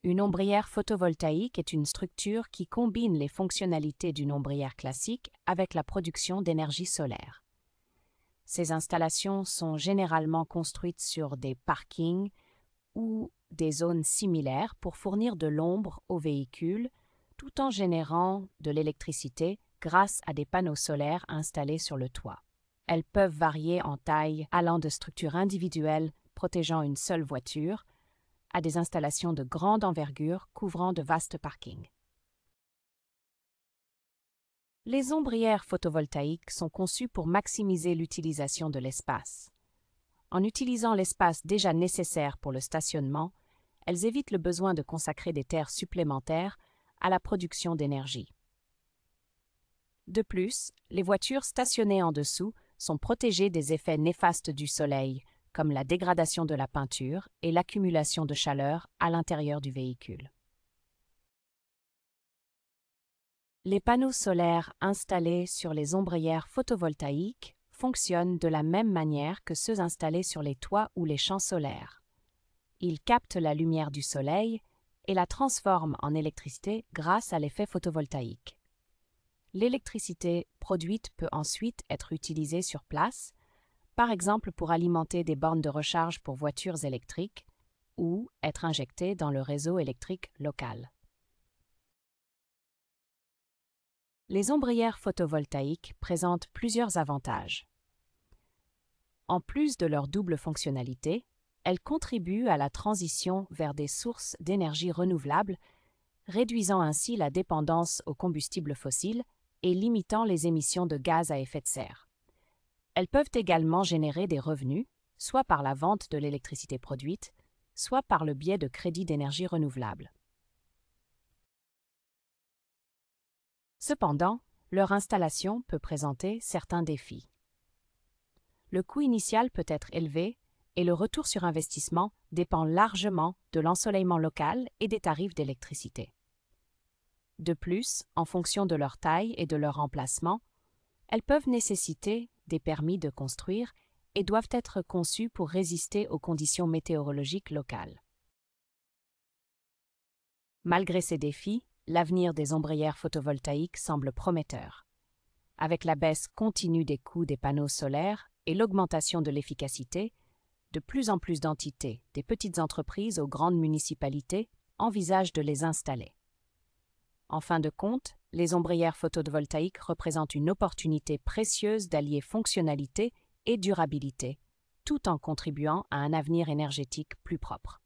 Une ombrière photovoltaïque est une structure qui combine les fonctionnalités d'une ombrière classique avec la production d'énergie solaire. Ces installations sont généralement construites sur des parkings ou des zones similaires pour fournir de l'ombre aux véhicules tout en générant de l'électricité grâce à des panneaux solaires installés sur le toit. Elles peuvent varier en taille allant de structures individuelles protégeant une seule voiture à des installations de grande envergure couvrant de vastes parkings. Les ombrières photovoltaïques sont conçues pour maximiser l'utilisation de l'espace. En utilisant l'espace déjà nécessaire pour le stationnement, elles évitent le besoin de consacrer des terres supplémentaires à la production d'énergie. De plus, les voitures stationnées en dessous sont protégées des effets néfastes du soleil, comme la dégradation de la peinture et l'accumulation de chaleur à l'intérieur du véhicule. Les panneaux solaires installés sur les ombrières photovoltaïques fonctionnent de la même manière que ceux installés sur les toits ou les champs solaires. Ils captent la lumière du soleil et la transforment en électricité grâce à l'effet photovoltaïque. L'électricité produite peut ensuite être utilisée sur place, par exemple pour alimenter des bornes de recharge pour voitures électriques ou être injectée dans le réseau électrique local. Les ombrières photovoltaïques présentent plusieurs avantages. En plus de leur double fonctionnalité, elles contribuent à la transition vers des sources d'énergie renouvelables, réduisant ainsi la dépendance aux combustibles fossiles et limitant les émissions de gaz à effet de serre. Elles peuvent également générer des revenus, soit par la vente de l'électricité produite, soit par le biais de crédits d'énergie renouvelable. Cependant, leur installation peut présenter certains défis. Le coût initial peut être élevé et le retour sur investissement dépend largement de l'ensoleillement local et des tarifs d'électricité. De plus, en fonction de leur taille et de leur emplacement, elles peuvent nécessiter des permis de construire et doivent être conçues pour résister aux conditions météorologiques locales. Malgré ces défis, l'avenir des ombrières photovoltaïques semble prometteur. Avec la baisse continue des coûts des panneaux solaires et l'augmentation de l'efficacité, de plus en plus d'entités, des petites entreprises aux grandes municipalités, envisagent de les installer. En fin de compte, les ombrières photovoltaïques représentent une opportunité précieuse d'allier fonctionnalité et durabilité, tout en contribuant à un avenir énergétique plus propre.